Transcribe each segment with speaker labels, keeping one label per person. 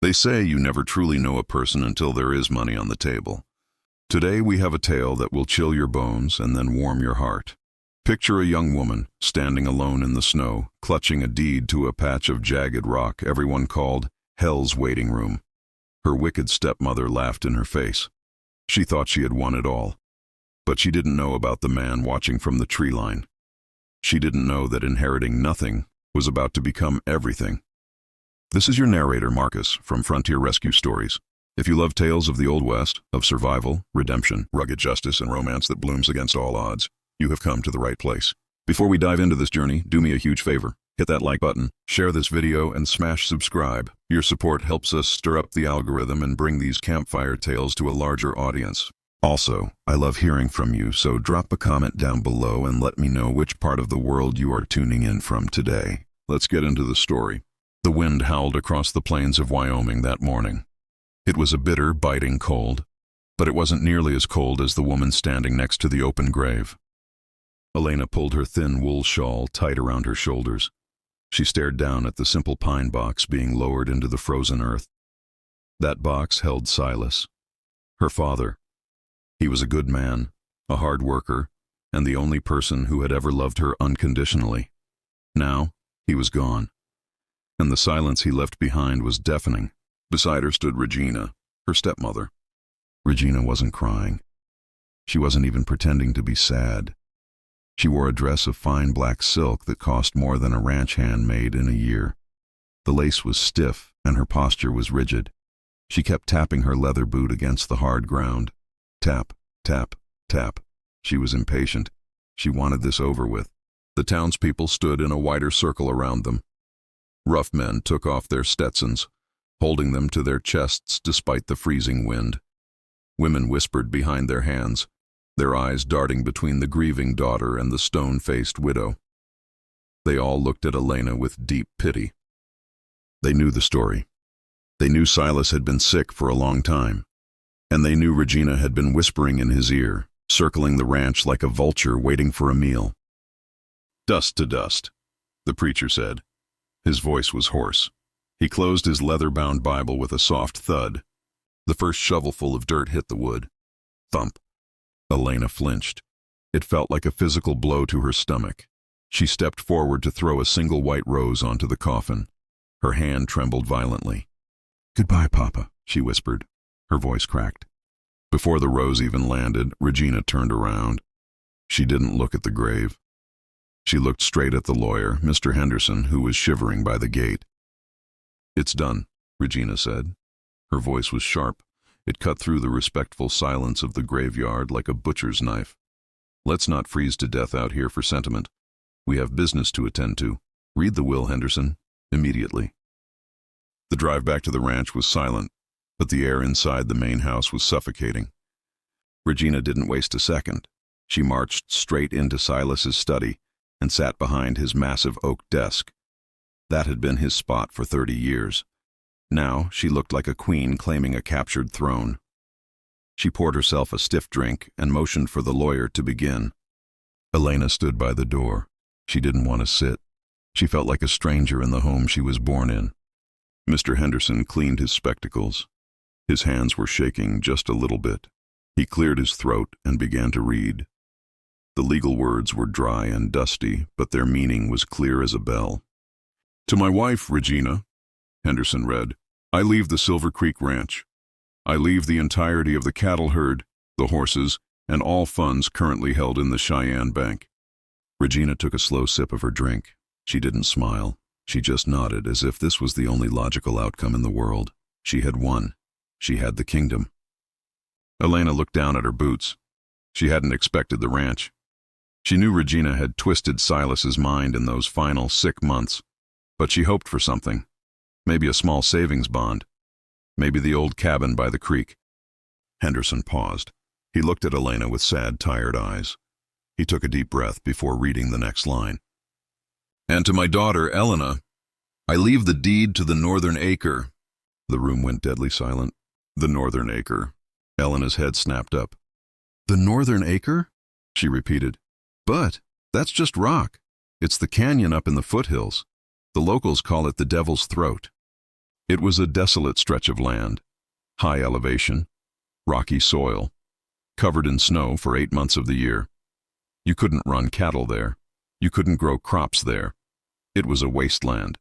Speaker 1: They say you never truly know a person until there is money on the table. Today we have a tale that will chill your bones and then warm your heart. Picture a young woman, standing alone in the snow, clutching a deed to a patch of jagged rock everyone called Hell's Waiting Room. Her wicked stepmother laughed in her face. She thought she had won it all. But she didn't know about the man watching from the tree line. She didn't know that inheriting nothing was about to become everything. This is your narrator, Marcus, from Frontier Rescue Stories. If you love tales of the Old West, of survival, redemption, rugged justice, and romance that blooms against all odds, you have come to the right place. Before we dive into this journey, do me a huge favor. Hit that like button, share this video, and smash subscribe. Your support helps us stir up the algorithm and bring these campfire tales to a larger audience. Also, I love hearing from you, so drop a comment down below and let me know which part of the world you are tuning in from today. Let's get into the story. The wind howled across the plains of Wyoming that morning. It was a bitter, biting cold, but it wasn't nearly as cold as the woman standing next to the open grave. Elena pulled her thin wool shawl tight around her shoulders. She stared down at the simple pine box being lowered into the frozen earth. That box held Silas, her father. He was a good man, a hard worker, and the only person who had ever loved her unconditionally. Now, he was gone, and the silence he left behind was deafening. Beside her stood Regina, her stepmother. Regina wasn't crying. She wasn't even pretending to be sad. She wore a dress of fine black silk that cost more than a ranch hand made in a year. The lace was stiff, and her posture was rigid. She kept tapping her leather boot against the hard ground. Tap, tap, tap. She was impatient. She wanted this over with. The townspeople stood in a wider circle around them. Rough men took off their Stetsons, holding them to their chests despite the freezing wind. Women whispered behind their hands, their eyes darting between the grieving daughter and the stone-faced widow. They all looked at Elena with deep pity. They knew the story. They knew Silas had been sick for a long time, and they knew Regina had been whispering in his ear, circling the ranch like a vulture waiting for a meal. "Dust to dust," the preacher said. His voice was hoarse. He closed his leather-bound Bible with a soft thud. The first shovelful of dirt hit the wood. Thump. Elena flinched. It felt like a physical blow to her stomach. She stepped forward to throw a single white rose onto the coffin. Her hand trembled violently. "Goodbye, Papa," she whispered. Her voice cracked. Before the rose even landed, Regina turned around. She didn't look at the grave. She looked straight at the lawyer, Mr. Henderson, who was shivering by the gate. "It's done," Regina said. Her voice was sharp. It cut through the respectful silence of the graveyard like a butcher's knife. "Let's not freeze to death out here for sentiment. We have business to attend to. Read the will, Henderson, immediately." The drive back to the ranch was silent, but the air inside the main house was suffocating. Regina didn't waste a second. She marched straight into Silas's study and sat behind his massive oak desk. That had been his spot for 30 years. Now she looked like a queen claiming a captured throne. She poured herself a stiff drink and motioned for the lawyer to begin. Elena stood by the door. She didn't want to sit. She felt like a stranger in the home she was born in. Mr. Henderson cleaned his spectacles. His hands were shaking just a little bit. He cleared his throat and began to read. The legal words were dry and dusty, but their meaning was clear as a bell. "To my wife, Regina," Henderson read, "I leave the Silver Creek Ranch. I leave the entirety of the cattle herd, the horses, and all funds currently held in the Cheyenne Bank." Regina took a slow sip of her drink. She didn't smile. She just nodded as if this was the only logical outcome in the world. She had won. She had the kingdom. Elena looked down at her boots. She hadn't expected the ranch. She knew Regina had twisted Silas's mind in those final sick months, but she hoped for something. Maybe a small savings bond. Maybe the old cabin by the creek. Henderson paused. He looked at Elena with sad, tired eyes. He took a deep breath before reading the next line. "And to my daughter, Elena, I leave the deed to the northern acre." The room went deadly silent. The northern acre. Elena's head snapped up. "The northern acre?" she repeated. "But that's just rock. It's the canyon up in the foothills. The locals call it the Devil's Throat." It was a desolate stretch of land, high elevation, rocky soil, covered in snow for 8 months of the year. You couldn't run cattle there. You couldn't grow crops there. It was a wasteland.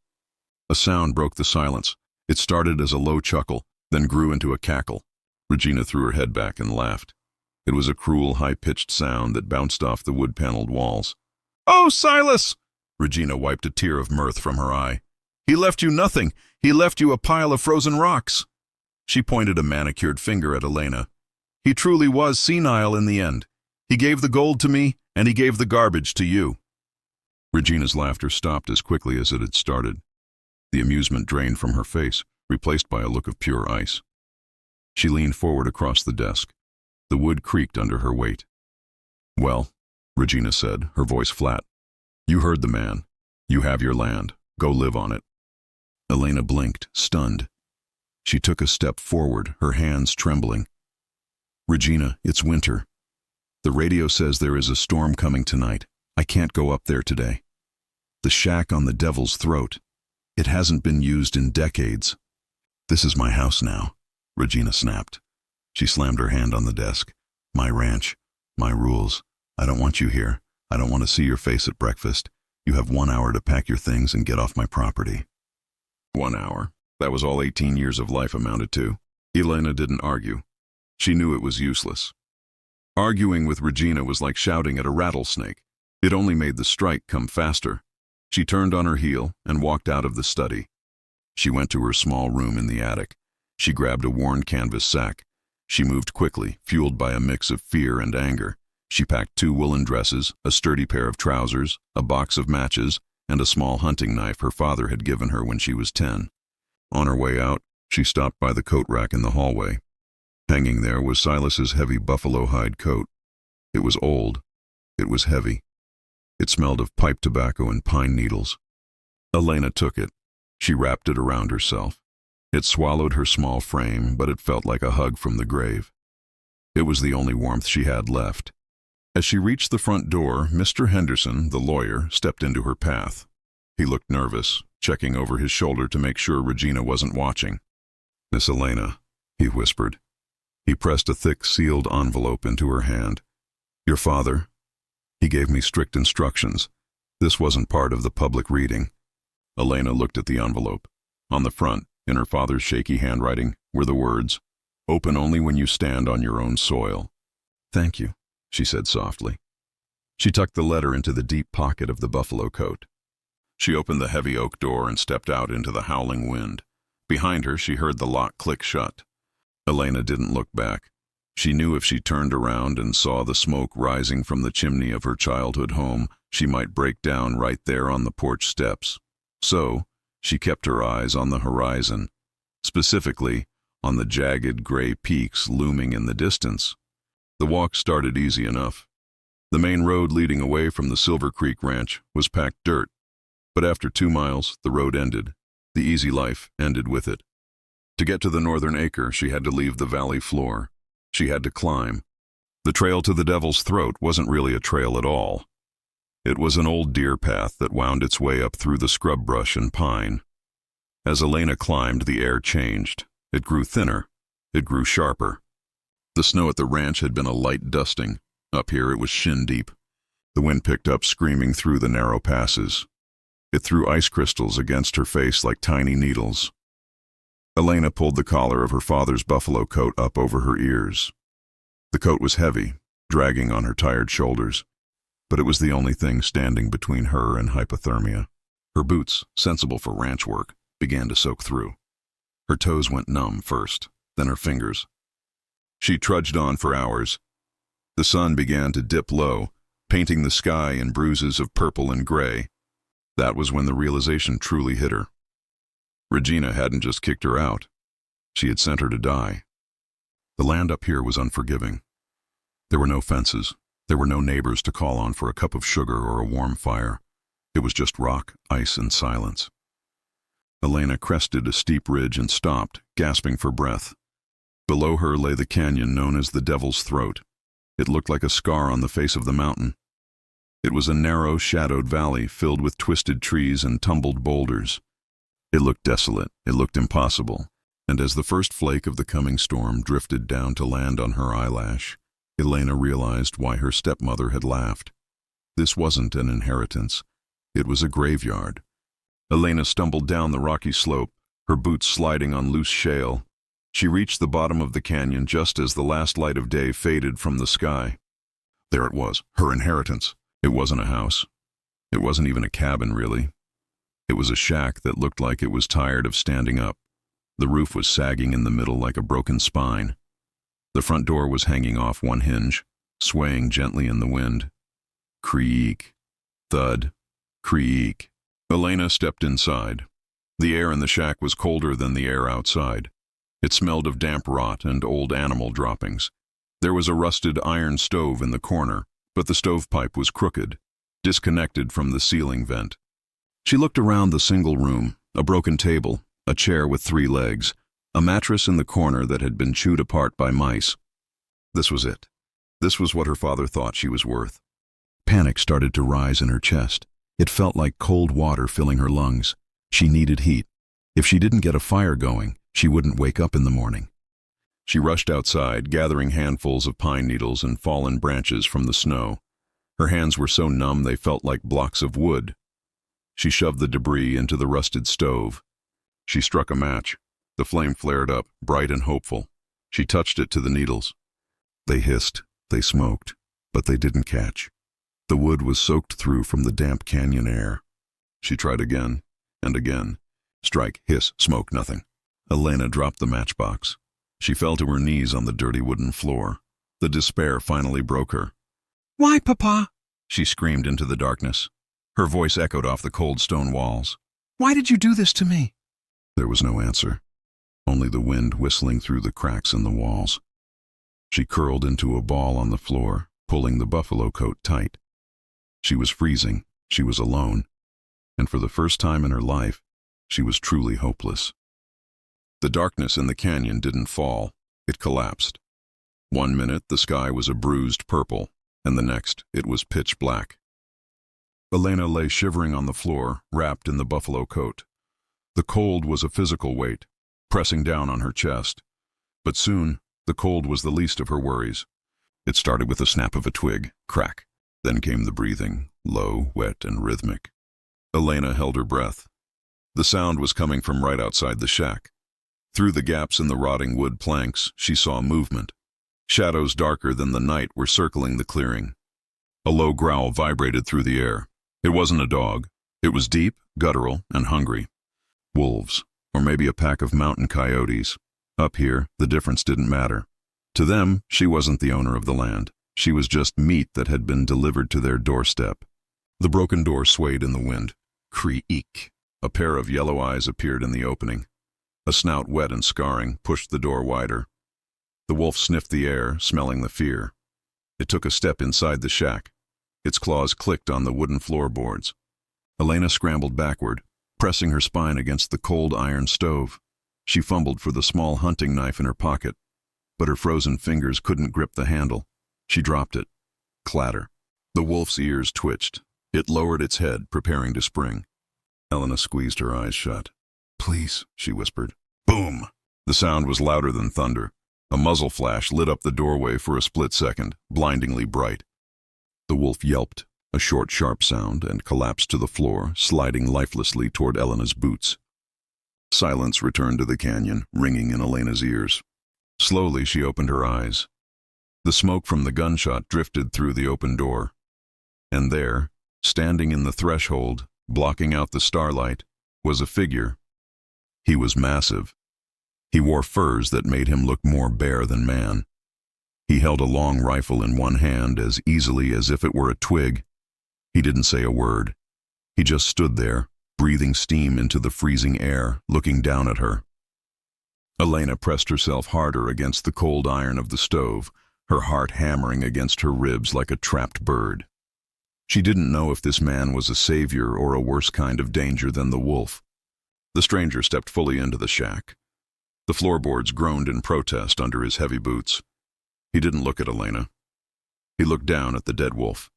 Speaker 1: A sound broke the silence. It started as a low chuckle, then grew into a cackle. Regina threw her head back and laughed. It was a cruel, high-pitched sound that bounced off the wood-paneled walls. "Oh, Silas!" Regina wiped a tear of mirth from her eye. "He left you nothing. He left you a pile of frozen rocks." She pointed a manicured finger at Elena. "He truly was senile in the end. He gave the gold to me, and he gave the garbage to you." Regina's laughter stopped as quickly as it had started. The amusement drained from her face, replaced by a look of pure ice. She leaned forward across the desk. The wood creaked under her weight. "Well," Regina said, her voice flat, "you heard the man. You have your land. Go live on it." Elena blinked, stunned. She took a step forward, her hands trembling. "Regina, it's winter. The radio says there is a storm coming tonight. I can't go up there today. The shack on the Devil's Throat. It hasn't been used in decades." "This is my house now," Regina snapped. She slammed her hand on the desk. "My ranch. My rules. I don't want you here. I don't want to see your face at breakfast. You have 1 hour to pack your things and get off my property." 1 hour. That was all 18 years of life amounted to. Elena didn't argue. She knew it was useless. Arguing with Regina was like shouting at a rattlesnake. It only made the strike come faster. She turned on her heel and walked out of the study. She went to her small room in the attic. She grabbed a worn canvas sack. She moved quickly, fueled by a mix of fear and anger. She packed 2 woolen dresses, a sturdy pair of trousers, a box of matches, and a small hunting knife her father had given her when she was 10. On her way out, she stopped by the coat rack in the hallway. Hanging there was Silas's heavy buffalo hide coat. It was old. It was heavy. It smelled of pipe tobacco and pine needles. Elena took it. She wrapped it around herself. It swallowed her small frame, but it felt like a hug from the grave. It was the only warmth she had left. As she reached the front door, Mr. Henderson, the lawyer, stepped into her path. He looked nervous, checking over his shoulder to make sure Regina wasn't watching. "Miss Elena," he whispered. He pressed a thick, sealed envelope into her hand. "Your father? He gave me strict instructions. This wasn't part of the public reading." Elena looked at the envelope. On the front, in her father's shaky handwriting, were the words, "Open only when you stand on your own soil." "Thank you," she said softly. She tucked the letter into the deep pocket of the buffalo coat. She opened the heavy oak door and stepped out into the howling wind. Behind her, she heard the lock click shut. Elena didn't look back. She knew if she turned around and saw the smoke rising from the chimney of her childhood home, she might break down right there on the porch steps. So, she kept her eyes on the horizon, specifically on the jagged gray peaks looming in the distance. The walk started easy enough. The main road leading away from the Silver Creek Ranch was packed dirt, but after 2 miles, the road ended. The easy life ended with it. To get to the northern acre, she had to leave the valley floor. She had to climb. The trail to the Devil's Throat wasn't really a trail at all. It was an old deer path that wound its way up through the scrub brush and pine. As Elena climbed, the air changed. It grew thinner. It grew sharper. The snow at the ranch had been a light dusting. Up here it was shin-deep. The wind picked up, screaming through the narrow passes. It threw ice crystals against her face like tiny needles. Elena pulled the collar of her father's buffalo coat up over her ears. The coat was heavy, dragging on her tired shoulders, but it was the only thing standing between her and hypothermia. Her boots, sensible for ranch work, began to soak through. Her toes went numb first, then her fingers. She trudged on for hours. The sun began to dip low, painting the sky in bruises of purple and gray. That was when the realization truly hit her. Regina hadn't just kicked her out. She had sent her to die. The land up here was unforgiving. There were no fences. There were no neighbors to call on for a cup of sugar or a warm fire. It was just rock, ice, and silence. Elena crested a steep ridge and stopped, gasping for breath. Below her lay the canyon known as the Devil's Throat. It looked like a scar on the face of the mountain. It was a narrow, shadowed valley filled with twisted trees and tumbled boulders. It looked desolate, it looked impossible, and as the first flake of the coming storm drifted down to land on her eyelash, Elena realized why her stepmother had laughed. This wasn't an inheritance. It was a graveyard. Elena stumbled down the rocky slope, her boots sliding on loose shale. She reached the bottom of the canyon just as the last light of day faded from the sky. There it was, her inheritance. It wasn't a house. It wasn't even a cabin, really. It was a shack that looked like it was tired of standing up. The roof was sagging in the middle like a broken spine. The front door was hanging off one hinge, swaying gently in the wind. Creak, thud, creak. Elena stepped inside. The air in the shack was colder than the air outside. It smelled of damp rot and old animal droppings. There was a rusted iron stove in the corner, but the stovepipe was crooked, disconnected from the ceiling vent. She looked around the single room, a broken table, a chair with 3 legs, a mattress in the corner that had been chewed apart by mice. This was it. This was what her father thought she was worth. Panic started to rise in her chest. It felt like cold water filling her lungs. She needed heat. If she didn't get a fire going, she wouldn't wake up in the morning. She rushed outside, gathering handfuls of pine needles and fallen branches from the snow. Her hands were so numb they felt like blocks of wood. She shoved the debris into the rusted stove. She struck a match. The flame flared up, bright and hopeful. She touched it to the needles. They hissed, they smoked, but they didn't catch. The wood was soaked through from the damp canyon air. She tried again, and again. Strike, hiss, smoke, nothing. Elena dropped the matchbox. She fell to her knees on the dirty wooden floor. The despair finally broke her. "Why, Papa?" she screamed into the darkness. Her voice echoed off the cold stone walls. "Why did you do this to me?" There was no answer, only the wind whistling through the cracks in the walls. She curled into a ball on the floor, pulling the buffalo coat tight. She was freezing, she was alone, and for the first time in her life, she was truly hopeless. The darkness in the canyon didn't fall, it collapsed. 1 minute the sky was a bruised purple, and the next it was pitch black. Elena lay shivering on the floor, wrapped in the buffalo coat. The cold was a physical weight, pressing down on her chest. But soon, the cold was the least of her worries. It started with the snap of a twig, crack. Then came the breathing, low, wet, and rhythmic. Elena held her breath. The sound was coming from right outside the shack. Through the gaps in the rotting wood planks, she saw movement. Shadows darker than the night were circling the clearing. A low growl vibrated through the air. It wasn't a dog. It was deep, guttural, and hungry. Wolves, or maybe a pack of mountain coyotes. Up here, the difference didn't matter. To them, she wasn't the owner of the land. She was just meat that had been delivered to their doorstep. The broken door swayed in the wind. Creak. A pair of yellow eyes appeared in the opening. A snout wet and scarring pushed the door wider. The wolf sniffed the air, smelling the fear. It took a step inside the shack. Its claws clicked on the wooden floorboards. Elena scrambled backward, pressing her spine against the cold iron stove. She fumbled for the small hunting knife in her pocket, but her frozen fingers couldn't grip the handle. She dropped it. Clatter. The wolf's ears twitched. It lowered its head, preparing to spring. Elena squeezed her eyes shut. "Please," she whispered. Boom! The sound was louder than thunder. A muzzle flash lit up the doorway for a split second, blindingly bright. The wolf yelped, a short, sharp sound, and collapsed to the floor, sliding lifelessly toward Elena's boots. Silence returned to the canyon, ringing in Elena's ears. Slowly she opened her eyes. The smoke from the gunshot drifted through the open door. And there, standing in the threshold, blocking out the starlight, was a figure. He was massive. He wore furs that made him look more bear than man. He held a long rifle in one hand as easily as if it were a twig. He didn't say a word. He just stood there, breathing steam into the freezing air, looking down at her. Elena pressed herself harder against the cold iron of the stove, her heart hammering against her ribs like a trapped bird. She didn't know if this man was a savior or a worse kind of danger than the wolf. The stranger stepped fully into the shack. The floorboards groaned in protest under his heavy boots. He didn't look at Elena. He looked down at the dead wolf.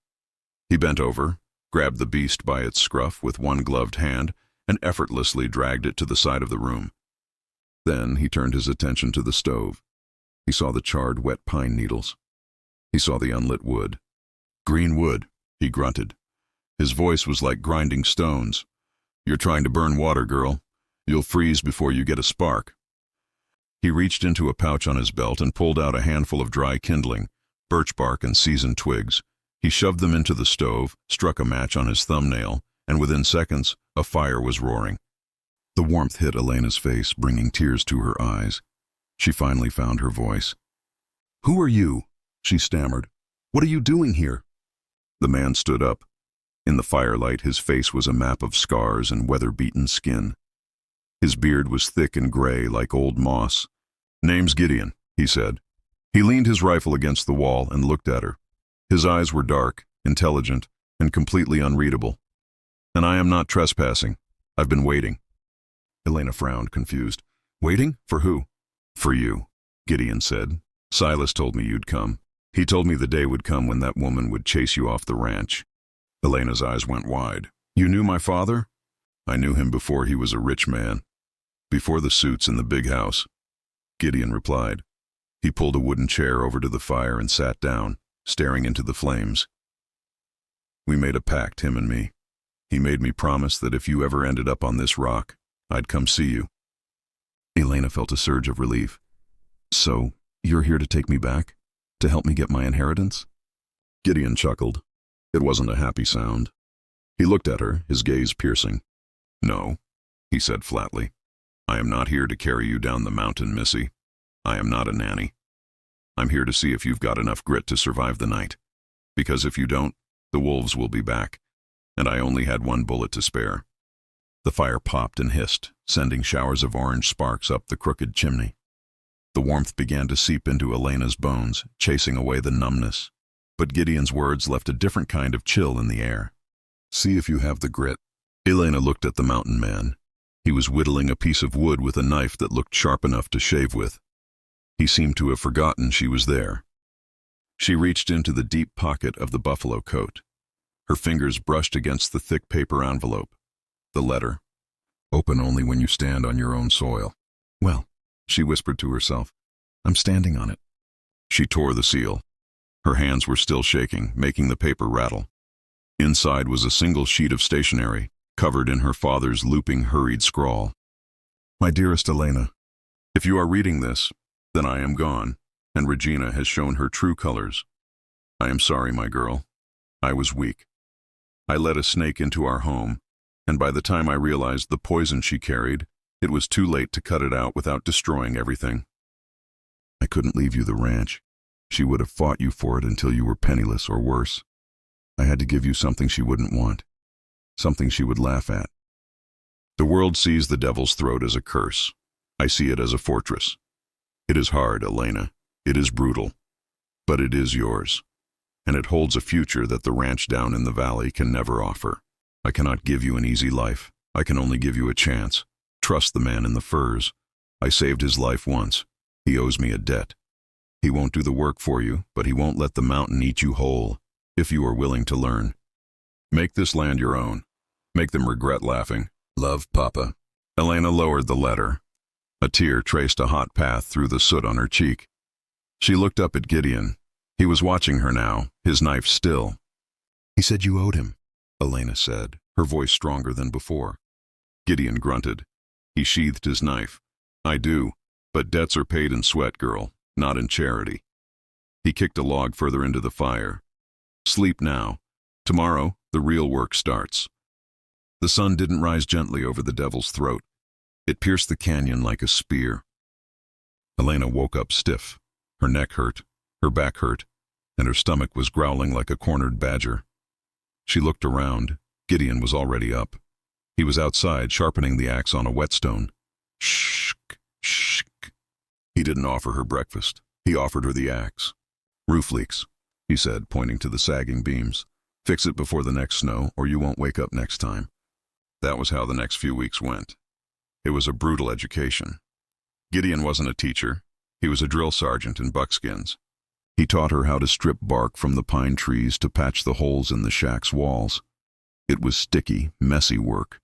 Speaker 1: He bent over, grabbed the beast by its scruff with one gloved hand, and effortlessly dragged it to the side of the room. Then he turned his attention to the stove. He saw the charred, wet pine needles. He saw the unlit wood. "Green wood," he grunted. His voice was like grinding stones. "You're trying to burn water, girl. You'll freeze before you get a spark." He reached into a pouch on his belt and pulled out a handful of dry kindling, birch bark and seasoned twigs. He shoved them into the stove, struck a match on his thumbnail, and within seconds, a fire was roaring. The warmth hit Elena's face, bringing tears to her eyes. She finally found her voice. "Who are you?" she stammered. "What are you doing here?" The man stood up. In the firelight, his face was a map of scars and weather-beaten skin. His beard was thick and gray like old moss. "Name's Gideon," he said. He leaned his rifle against the wall and looked at her. His eyes were dark, intelligent, and completely unreadable. "And I am not trespassing. I've been waiting." Elena frowned, confused. "Waiting? For who?" "For you," Gideon said. "Silas told me you'd come. He told me the day would come when that woman would chase you off the ranch." Elena's eyes went wide. "You knew my father?" "I knew him before he was a rich man. Before the suits in the big house," Gideon replied. He pulled a wooden chair over to the fire and sat down, staring into the flames. "We made a pact, him and me. He made me promise that if you ever ended up on this rock, I'd come see you." Elena felt a surge of relief. "So, you're here to take me back? To help me get my inheritance?" Gideon chuckled. It wasn't a happy sound. He looked at her, his gaze piercing. "No," he said flatly. "I am not here to carry you down the mountain, Missy. I am not a nanny. I'm here to see if you've got enough grit to survive the night. Because if you don't, the wolves will be back. And I only had one bullet to spare." The fire popped and hissed, sending showers of orange sparks up the crooked chimney. The warmth began to seep into Elena's bones, chasing away the numbness. But Gideon's words left a different kind of chill in the air. "See if you have the grit." Elena looked at the mountain man. He was whittling a piece of wood with a knife that looked sharp enough to shave with. He seemed to have forgotten she was there. She reached into the deep pocket of the buffalo coat. Her fingers brushed against the thick paper envelope. The letter. "Open only when you stand on your own soil." "Well," she whispered to herself, "I'm standing on it." She tore the seal. Her hands were still shaking, making the paper rattle. Inside was a single sheet of stationery, covered in her father's looping, hurried scrawl. "My dearest Elena, if you are reading this, then I am gone, and Regina has shown her true colors. I am sorry, my girl. I was weak. I let a snake into our home, and by the time I realized the poison she carried, it was too late to cut it out without destroying everything. I couldn't leave you the ranch. She would have fought you for it until you were penniless or worse. I had to give you something she wouldn't want, something she would laugh at. The world sees the devil's throat as a curse. I see it as a fortress. It is hard, Elena. It is brutal. But it is yours. And it holds a future that the ranch down in the valley can never offer. I cannot give you an easy life. I can only give you a chance. Trust the man in the furs. I saved his life once. He owes me a debt. He won't do the work for you, but he won't let the mountain eat you whole, if you are willing to learn. Make this land your own. Make them regret laughing. Love, Papa." Elena lowered the letter. A tear traced a hot path through the soot on her cheek. She looked up at Gideon. He was watching her now, his knife still. "He said you owed him," Elena said, her voice stronger than before. Gideon grunted. He sheathed his knife. "I do, but debts are paid in sweat, girl, not in charity." He kicked a log further into the fire. "Sleep now. Tomorrow, the real work starts." The sun didn't rise gently over the devil's throat. It pierced the canyon like a spear. Elena woke up stiff. Her neck hurt, her back hurt, and her stomach was growling like a cornered badger. She looked around. Gideon was already up. He was outside, sharpening the axe on a whetstone. Shh, shh. He didn't offer her breakfast. He offered her the axe. "Roof leaks," he said, pointing to the sagging beams. "Fix it before the next snow, or you won't wake up next time." That was how the next few weeks went. It was a brutal education. Gideon wasn't a teacher. He was a drill sergeant in buckskins. He taught her how to strip bark from the pine trees to patch the holes in the shack's walls. It was sticky, messy work.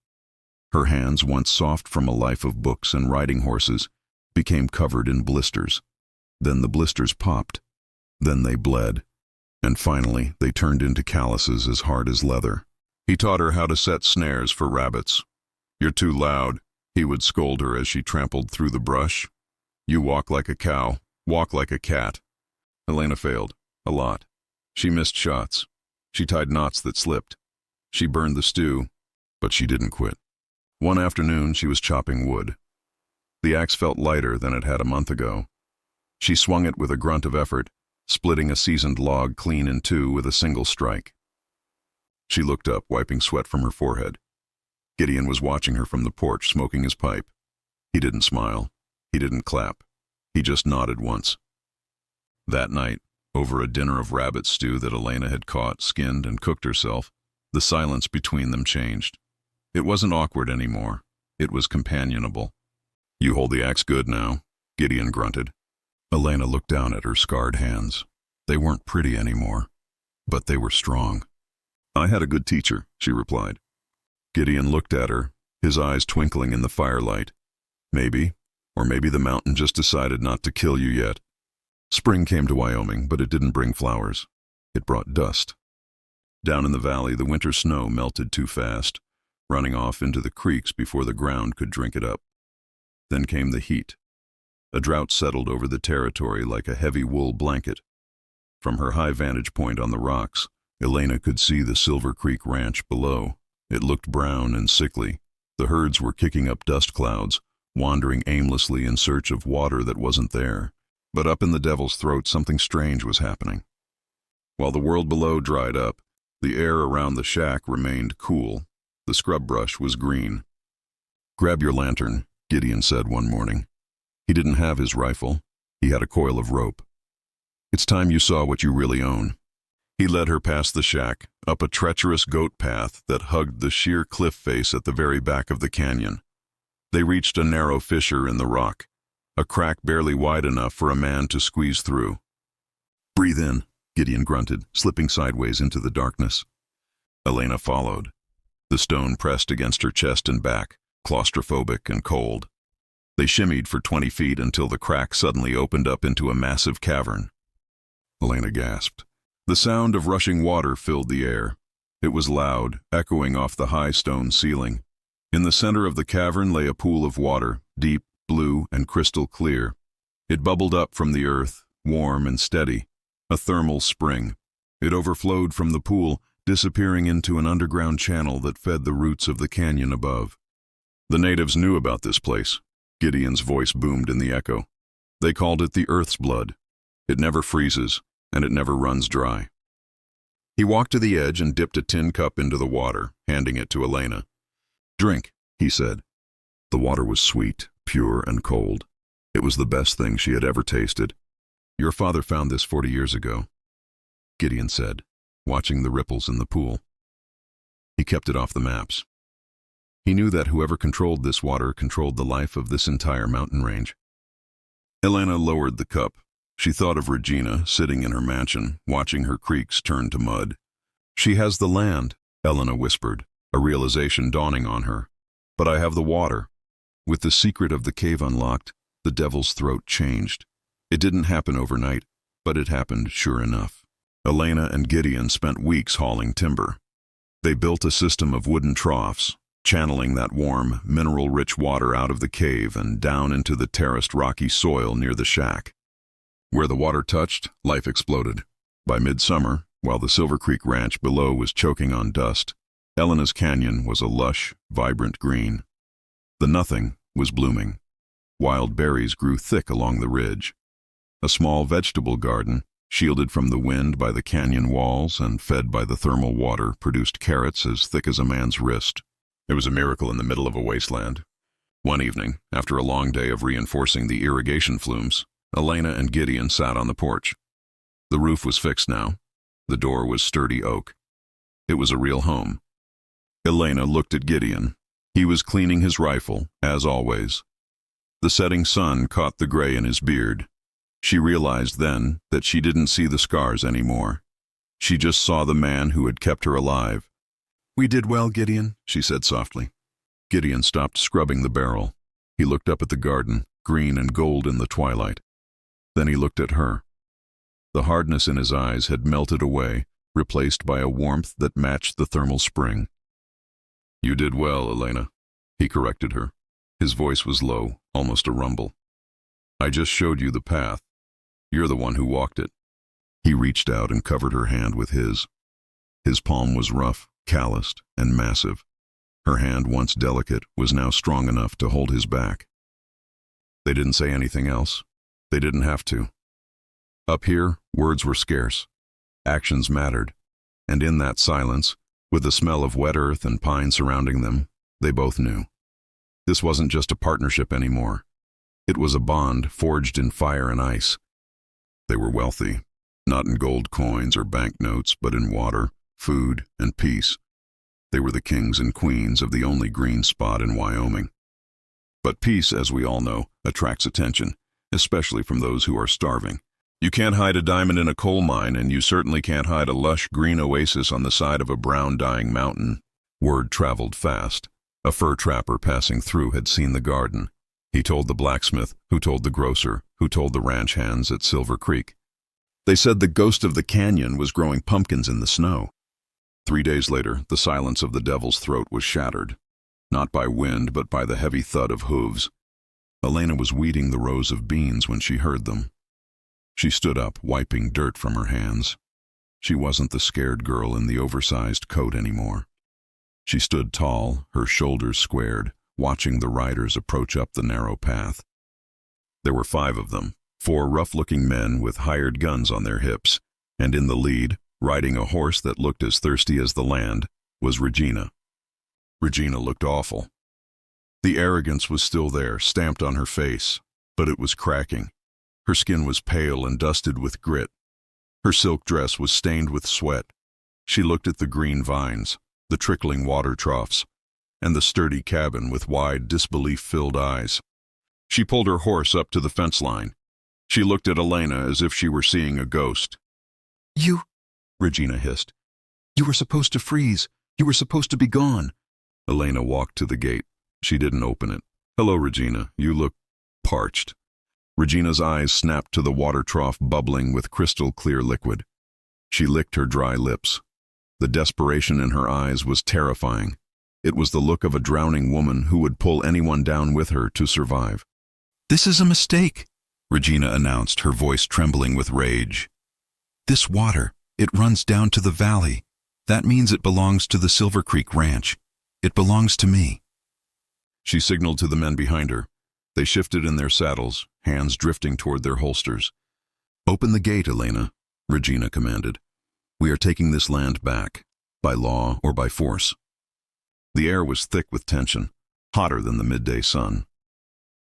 Speaker 1: Her hands, once soft from a life of books and riding horses, became covered in blisters. Then the blisters popped. Then they bled. And finally, they turned into calluses as hard as leather. He taught her how to set snares for rabbits. "You're too loud," he would scold her as she trampled through the brush. "You walk like a cow, walk like a cat." Elena failed, a lot. She missed shots. She tied knots that slipped. She burned the stew, but she didn't quit. One afternoon, she was chopping wood. The axe felt lighter than it had a month ago. She swung it with a grunt of effort, splitting a seasoned log clean in two with a single strike. She looked up, wiping sweat from her forehead. Gideon was watching her from the porch, smoking his pipe. He didn't smile. He didn't clap. He just nodded once. That night, over a dinner of rabbit stew that Elena had caught, skinned, and cooked herself, the silence between them changed. It wasn't awkward anymore. It was companionable. "You hold the axe good now," Gideon grunted. Elena looked down at her scarred hands. They weren't pretty anymore, but they were strong. "I had a good teacher," she replied. Gideon looked at her, his eyes twinkling in the firelight. "Maybe, or maybe the mountain just decided not to kill you yet." Spring came to Wyoming, but it didn't bring flowers. It brought dust. Down in the valley, the winter snow melted too fast, running off into the creeks before the ground could drink it up. Then came the heat. A drought settled over the territory like a heavy wool blanket. From her high vantage point on the rocks, Elena could see the Silver Creek Ranch below. It looked brown and sickly. The herds were kicking up dust clouds, wandering aimlessly in search of water that wasn't there. But up in the Devil's Throat, something strange was happening. While the world below dried up, the air around the shack remained cool. The scrub brush was green. "Grab your lantern," Gideon said one morning. He didn't have his rifle. He had a coil of rope. "It's time you saw what you really own." He led her past the shack, up a treacherous goat path that hugged the sheer cliff face at the very back of the canyon. They reached a narrow fissure in the rock, a crack barely wide enough for a man to squeeze through. "Breathe in," Gideon grunted, slipping sideways into the darkness. Elena followed. The stone pressed against her chest and back, claustrophobic and cold. They shimmied for 20 feet until the crack suddenly opened up into a massive cavern. Elena gasped. The sound of rushing water filled the air. It was loud, echoing off the high stone ceiling. In the center of the cavern lay a pool of water, deep, blue, and crystal clear. It bubbled up from the earth, warm and steady, a thermal spring. It overflowed from the pool, disappearing into an underground channel that fed the roots of the canyon above. The natives knew about this place. Gideon's voice boomed in the echo. They called it the Earth's blood. It never freezes, and it never runs dry. He walked to the edge and dipped a tin cup into the water, handing it to Elena. "Drink," he said. The water was sweet, pure, and cold. It was the best thing she had ever tasted. "Your father found this 40 years ago," Gideon said, watching the ripples in the pool. "He kept it off the maps. He knew that whoever controlled this water controlled the life of this entire mountain range." Elena lowered the cup. She thought of Regina, sitting in her mansion, watching her creeks turn to mud. "She has the land," Elena whispered, a realization dawning on her. "But I have the water." With the secret of the cave unlocked, the Devil's Throat changed. It didn't happen overnight, but it happened sure enough. Elena and Gideon spent weeks hauling timber. They built a system of wooden troughs, channeling that warm, mineral-rich water out of the cave and down into the terraced rocky soil near the shack. Where the water touched, life exploded. By midsummer, while the Silver Creek Ranch below was choking on dust, Elena's canyon was a lush, vibrant green. The nothing was blooming. Wild berries grew thick along the ridge. A small vegetable garden, shielded from the wind by the canyon walls and fed by the thermal water, produced carrots as thick as a man's wrist. It was a miracle in the middle of a wasteland. One evening, after a long day of reinforcing the irrigation flumes, Elena and Gideon sat on the porch. The roof was fixed now. The door was sturdy oak. It was a real home. Elena looked at Gideon. He was cleaning his rifle, as always. The setting sun caught the gray in his beard. She realized then that she didn't see the scars anymore. She just saw the man who had kept her alive. "We did well, Gideon," she said softly. Gideon stopped scrubbing the barrel. He looked up at the garden, green and gold in the twilight. Then he looked at her. The hardness in his eyes had melted away, replaced by a warmth that matched the thermal spring. "You did well, Elena," he corrected her. His voice was low, almost a rumble. "I just showed you the path. You're the one who walked it." He reached out and covered her hand with his. His palm was rough, calloused, and massive. Her hand, once delicate, was now strong enough to hold his back. They didn't say anything else. They didn't have to. Up here, words were scarce. Actions mattered. And in that silence, with the smell of wet earth and pine surrounding them, they both knew. This wasn't just a partnership anymore. It was a bond forged in fire and ice. They were wealthy, not in gold coins or banknotes, but in water, food, and peace. They were the kings and queens of the only green spot in Wyoming. But peace, as we all know, attracts attention, especially from those who are starving. You can't hide a diamond in a coal mine, and you certainly can't hide a lush green oasis on the side of a brown dying mountain. Word traveled fast. A fur trapper passing through had seen the garden. He told the blacksmith, who told the grocer, who told the ranch hands at Silver Creek. They said the ghost of the canyon was growing pumpkins in the snow. 3 days later, the silence of the devil's throat was shattered, not by wind, but by the heavy thud of hooves. Elena was weeding the rows of beans when she heard them. She stood up, wiping dirt from her hands. She wasn't the scared girl in the oversized coat anymore. She stood tall, her shoulders squared, watching the riders approach up the narrow path. There were 5 of them, 4 rough-looking men with hired guns on their hips, and in the lead, riding a horse that looked as thirsty as the land, was Regina. Regina looked awful. The arrogance was still there, stamped on her face, but it was cracking. Her skin was pale and dusted with grit. Her silk dress was stained with sweat. She looked at the green vines, the trickling water troughs, and the sturdy cabin with wide, disbelief-filled eyes. She pulled her horse up to the fence line. She looked at Elena as if she were seeing a ghost. "You," Regina hissed. "You were supposed to freeze. You were supposed to be gone." Elena walked to the gate. She didn't open it. "Hello, Regina. You look parched." Regina's eyes snapped to the water trough bubbling with crystal-clear liquid. She licked her dry lips. The desperation in her eyes was terrifying. It was the look of a drowning woman who would pull anyone down with her to survive. "This is a mistake," Regina announced, her voice trembling with rage. "This water, it runs down to the valley. That means it belongs to the Silver Creek Ranch. It belongs to me." She signaled to the men behind her. They shifted in their saddles, hands drifting toward their holsters. "Open the gate, Elena," Regina commanded. "We are taking this land back, by law or by force." The air was thick with tension, hotter than the midday sun.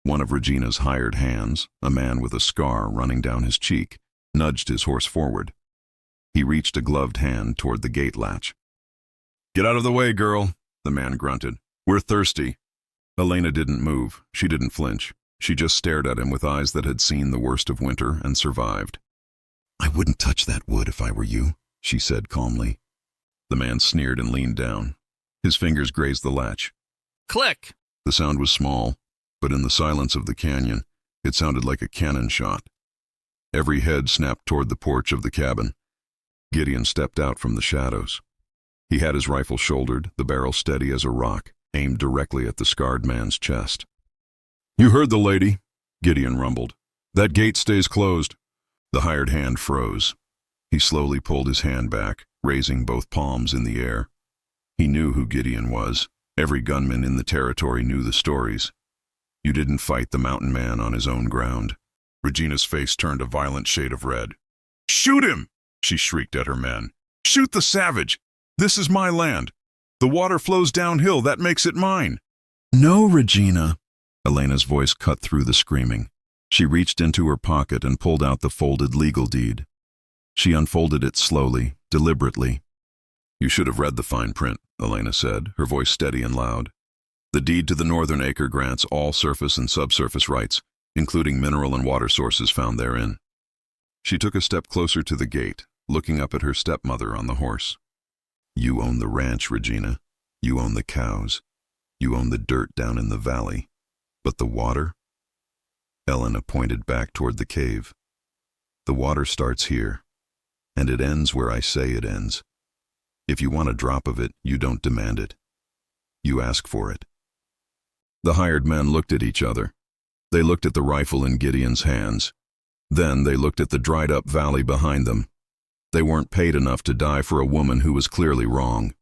Speaker 1: One of Regina's hired hands, a man with a scar running down his cheek, nudged his horse forward. He reached a gloved hand toward the gate latch. "Get out of the way, girl," the man grunted. "We're thirsty." Elena didn't move. She didn't flinch. She just stared at him with eyes that had seen the worst of winter and survived. "I wouldn't touch that wood if I were you," she said calmly. The man sneered and leaned down. His fingers grazed the latch. Click! The sound was small, but in the silence of the canyon, it sounded like a cannon shot. Every head snapped toward the porch of the cabin. Gideon stepped out from the shadows. He had his rifle shouldered, the barrel steady as a rock, aimed directly at the scarred man's chest. "You heard the lady," Gideon rumbled. "That gate stays closed." The hired hand froze. He slowly pulled his hand back, raising both palms in the air. He knew who Gideon was. Every gunman in the territory knew the stories. You didn't fight the mountain man on his own ground. Regina's face turned a violent shade of red. "Shoot him!" she shrieked at her men. "Shoot the savage! This is my land. The water flows downhill, that makes it mine." "No, Regina." Elena's voice cut through the screaming. She reached into her pocket and pulled out the folded legal deed. She unfolded it slowly, deliberately. "You should have read the fine print," Elena said, her voice steady and loud. "The deed to the northern acre grants all surface and subsurface rights, including mineral and water sources found therein." She took a step closer to the gate, looking up at her stepmother on the horse. "You own the ranch, Regina. You own the cows. You own the dirt down in the valley. But the water? Elena pointed back toward the cave. The water starts here, and it ends where I say it ends. If you want a drop of it, you don't demand it. You ask for it. The hired men looked at each other. They looked at the rifle in Gideon's hands. Then they looked at the dried-up valley behind them. They weren't paid enough to die for a woman who was clearly wrong.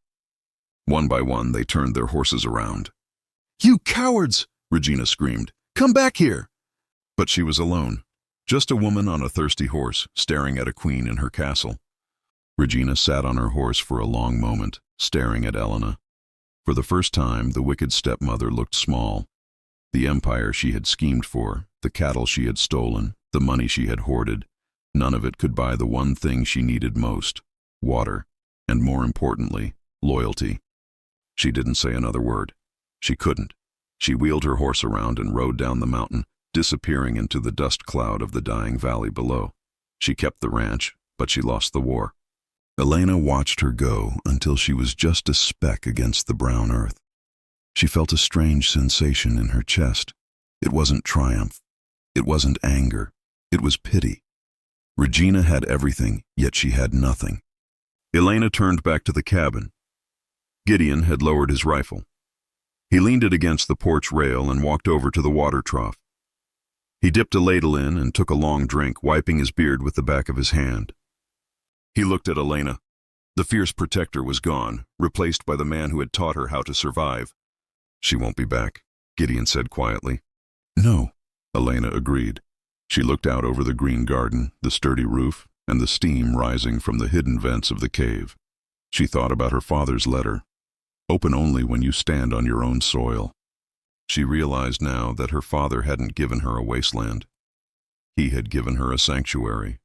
Speaker 1: One by one, they turned their horses around. "You cowards!" Regina screamed. "Come back here!" But she was alone, just a woman on a thirsty horse, staring at a queen in her castle. Regina sat on her horse for a long moment, staring at Elena. For the first time, the wicked stepmother looked small. The empire she had schemed for, the cattle she had stolen, the money she had hoarded, none of it could buy the one thing she needed most: water, and more importantly, loyalty. She didn't say another word. She couldn't. She wheeled her horse around and rode down the mountain, disappearing into the dust cloud of the dying valley below. She kept the ranch, but she lost the war. Elena watched her go until she was just a speck against the brown earth. She felt a strange sensation in her chest. It wasn't triumph. It wasn't anger. It was pity. Regina had everything, yet she had nothing. Elena turned back to the cabin. Gideon had lowered his rifle. He leaned it against the porch rail and walked over to the water trough. He dipped a ladle in and took a long drink, wiping his beard with the back of his hand. He looked at Elena. The fierce protector was gone, replaced by the man who had taught her how to survive. "She won't be back," Gideon said quietly. "No," Elena agreed. She looked out over the green garden, the sturdy roof, and the steam rising from the hidden vents of the cave. She thought about her father's letter. Open only when you stand on your own soil. She realized now that her father hadn't given her a wasteland. He had given her a sanctuary.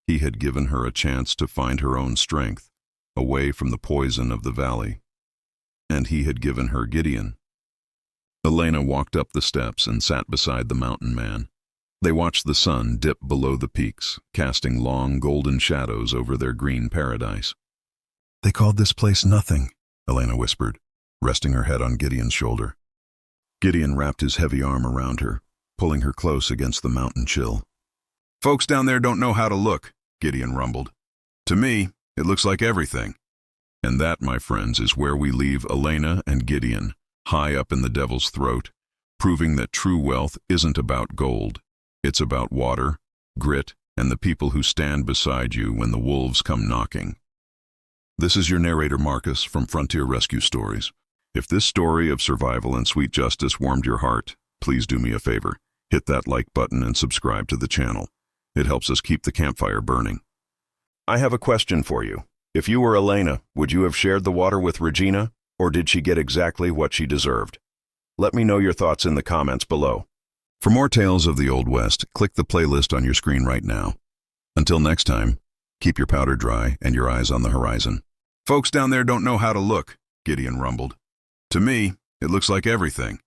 Speaker 1: He had given her a chance to find her own strength, away from the poison of the valley. And he had given her Gideon. Elena walked up the steps and sat beside the mountain man. They watched the sun dip below the peaks, casting long golden shadows over their green paradise. "They called this place nothing," Elena whispered, resting her head on Gideon's shoulder. Gideon wrapped his heavy arm around her, pulling her close against the mountain chill. "Folks down there don't know how to look," Gideon rumbled. "To me, it looks like everything." And that, my friends, is where we leave Elena and Gideon, high up in the devil's throat, proving that true wealth isn't about gold. It's about water, grit, and the people who stand beside you when the wolves come knocking. This is your narrator Marcus from Frontier Rescue Stories. If this story of survival and sweet justice warmed your heart, please do me a favor. Hit that like button and subscribe to the channel. It helps us keep the campfire burning. I have a question for you. If you were Elena, would you have shared the water with Regina, or did she get exactly what she deserved? Let me know your thoughts in the comments below. For more tales of the Old West, click the playlist on your screen right now. Until next time, keep your powder dry and your eyes on the horizon. "Folks down there don't know how to look," Gideon rumbled. "To me, it looks like everything."